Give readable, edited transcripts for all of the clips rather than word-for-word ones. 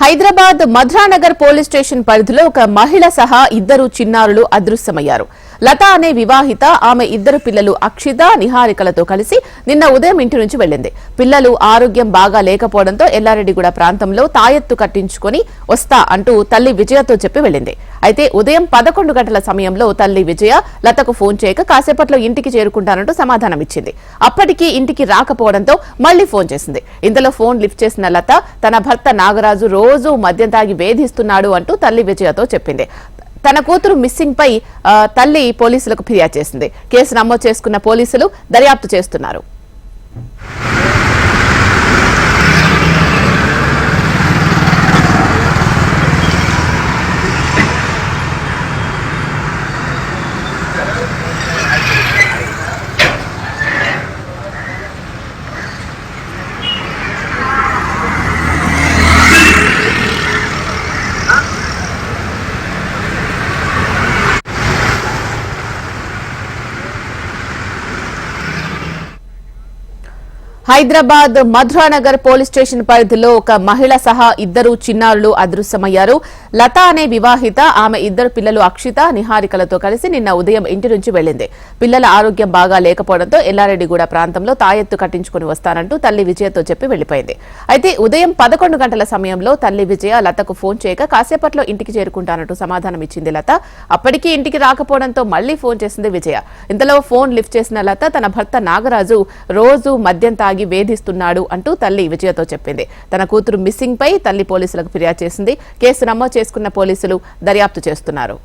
Hyderabad మధ్రానగర్ police station పరిధిలో ఒక మహిళ సహా ఇద్దరు చిన్నారులు అదృశ్యమయ్యారు. లత అనే వివాహిత ఆమె ఇద్దరు పిల్లలు అక్షిత, నిహారికలతో కలిసి నిన్న ఉదయం ఇంటి నుంచి వెళ్లింది. పిల్లలు ఆరోగ్యం బాగా లేకపోవడంతో ఎల్లారెడ్డిగూడ ప్రాంతంలో తాయెత్తు కట్టించుకుని వస్తా అంటూ తల్లి విజయతో చెప్పి వెళ్లింది. అయితే ఉదయం 11 గంటల సమయంలో తల్లి విజయ లతకు ఫోన్ చేయక కాసేపట్లో ఇంటికి చేరుకుంటానంటూ సమాధానమిచ్చింది. అప్పటికీ ఇంటికి రాకపోవడంతో మళ్లీ ఫోన్ చేసింది. ఇంతలో ఫోన్ లిఫ్ట్ చేసిన లత తన భర్త నాగరాజు రోజు మద్యం తాగి వేధిస్తున్నాడు అంటూ తల్లి విజయతో చెప్పింది. తన కూతురు మిస్సింగ్ పై తల్లి పోలీసులకు ఫిర్యాదు చేసింది. కేసు నమోదు చేసుకున్న పోలీసులు దర్యాప్తు చేస్తున్నారు. హైదరాబాద్ మధ్రానగర్ పోలీస్ స్టేషన్ పరిధిలో ఒక మహిళ సహా ఇద్దరు చిన్నారులు అదృశ్యమయ్యారు. లత అనే వివాహిత ఆమె ఇద్దరు పిల్లలు అక్షిత, నిహారికలతో కలిసి నిన్న ఉదయం ఇంటి నుంచి వెళ్లింది. పిల్లల ఆరోగ్యం బాగా లేకపోవడంతో ఎల్లారెడ్డిగూడ ప్రాంతంలో తాయెత్తు కట్టించుకుని వస్తానంటూ తల్లి విజయతో చెప్పి వెళ్లిపోయింది. అయితే ఉదయం 11 గంటల సమయంలో తల్లి విజయ లతకు ఫోన్ చేయక కాసేపట్లో ఇంటికి చేరుకుంటానంటూ సమాధానమిచ్చింది లత. అప్పటికీ ఇంటికి రాకపోవడంతో మళ్లీ ఫోన్ చేసింది విజయ. ఇంతలో ఫోన్ లిఫ్ట్ చేసిన లత తన భర్త నాగరాజు రోజు మద్యం తాగి వేధిస్తున్నాడు అంటూ తల్లి విజయతో చెప్పింది. తన కూతురు మిస్సింగ్ పై తల్లి పోలీసులకు ఫిర్యాదు చేసింది. కేసు నమోదు చేసుకున్న పోలీసులు దర్యాప్తు చేస్తున్నారు.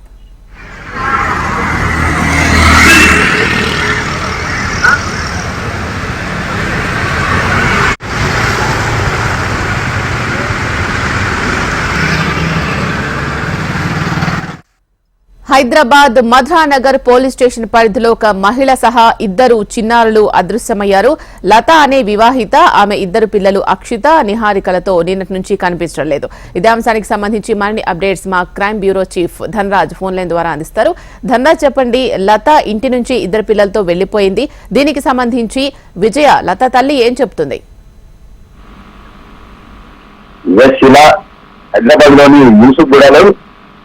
హైదరాబాద్ మధ్రానగర్ పోలీస్ స్టేషన్ పరిధిలో ఒక మహిళ సహా ఇద్దరు చిన్నారులు అదృశ్యమయ్యారు. లత అనే వివాహిత ఆమె ఇద్దరు పిల్లలు అక్షిత, నిహారికలతో నిన్నటి నుంచి కనిపించడం లేదు. ఇదే అంశానికి సంబంధించి మరిన్ని అప్డేట్స్ మా crime bureau chief Dhanraj phone line ద్వారా అందిస్తారు. ధనరాజ్, చెప్పండి, లత ఇంటి నుంచి ఇద్దరు పిల్లలతో వెళ్లిపోయింది. దీనికి సంబంధించి విజయ లత తల్లి ఏం చెప్తుంది? హైదరాబాద్ లోని యూసుఫ్గూడలో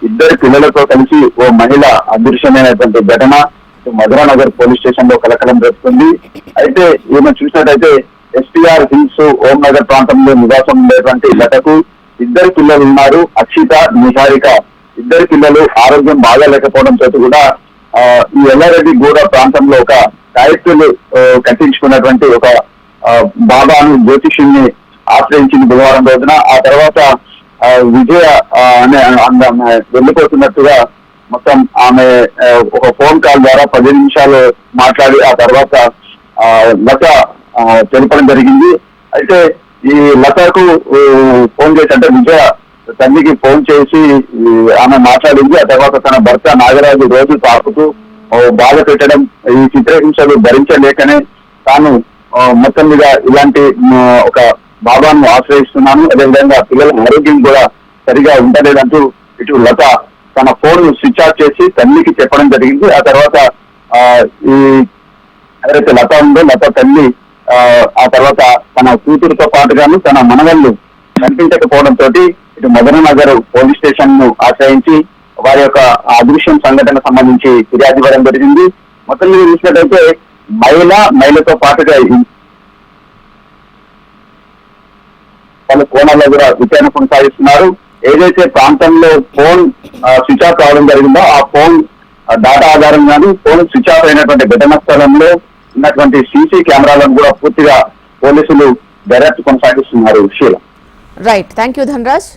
ఇద్దరు పిల్లలతో కలిసి ఓ మహిళ అదృశ్యమైనటువంటి ఘటన మధురానగర్ పోలీస్ స్టేషన్ లో కలకలం రేపుతుంది. అయితే ఈమె చూసినట్టయితే ఎస్పీఆర్ హిల్స్ ఓం నగర్ ప్రాంతంలో నివాసం ఉండేటువంటి లతకు ఇద్దరు పిల్లలు ఉన్నారు, అక్షిత, నిహారిక. ఇద్దరు పిల్లలు ఆరోగ్యం బాగా లేకపోవడంతో కూడా ఈ ఎల్లారెడ్డిగూడ ప్రాంతంలో ఒక తాయెత్తులు కట్టించుకున్నటువంటి ఒక బాబాను జ్యోతిష్యుని ఆశ్రయించింది బుధవారం రోజున. ఆ తర్వాత విజయ అనే వెళ్ళిపోతున్నట్టుగా మొత్తం ఆమె ఒక ఫోన్ కాల్ ద్వారా 10 నిమిషాలు మాట్లాడి ఆ తర్వాత లత తెలపడం జరిగింది. అయితే ఈ లతకు ఫోన్ చేసి, అంటే విజయ తల్లికి ఫోన్ చేసి ఆమె మాట్లాడింది. ఆ తర్వాత తన భర్త నాగరాజు రోజు తాకుతూ బాధ పెట్టడం, ఈ చిత్రహింసలు భరించలేకనే తాను మొత్తం మీద ఇలాంటి ఒక బాబాను ఆశ్రయిస్తున్నాను, అదేవిధంగా పిల్లల ఆరోగ్యం కూడా సరిగా ఉండలేదంటూ ఇటు లత తన ఫోన్ స్విచ్ ఆఫ్ చేసి తల్లికి చెప్పడం జరిగింది. ఆ తర్వాత ఈ ఎవరైతే లత ఉందో లత తల్లి ఆ తర్వాత తన కూతురుతో పాటుగాను తన మనవళ్ళు కనిపించకపోవడంతో ఇటు మధురానగర్ పోలీస్ స్టేషన్ ను ఆశ్రయించి వారి యొక్క అదృశ్యం సంఘటన సంబంధించి ఫిర్యాదు ఇవ్వడం జరిగింది. మొత్తం మీద చూసినట్టయితే మహిళతో పాటుగా పలు కోణాల్లో కూడా విచారణ కొనసాగిస్తున్నారు. ఏదైతే ప్రాంతంలో ఫోన్ స్విచ్ ఆఫ్ కావడం జరిగిందో ఆ ఫోన్ డాటా ఆధారంగాను ఫోన్ స్విచ్ ఆఫ్ అయినటువంటి ఘటనా స్థలంలో ఉన్నటువంటి సీసీ కెమెరాలను కూడా పూర్తిగా పోలీసులు దర్యాప్తు కొనసాగిస్తున్నారు. Right, thank you Dhanraj.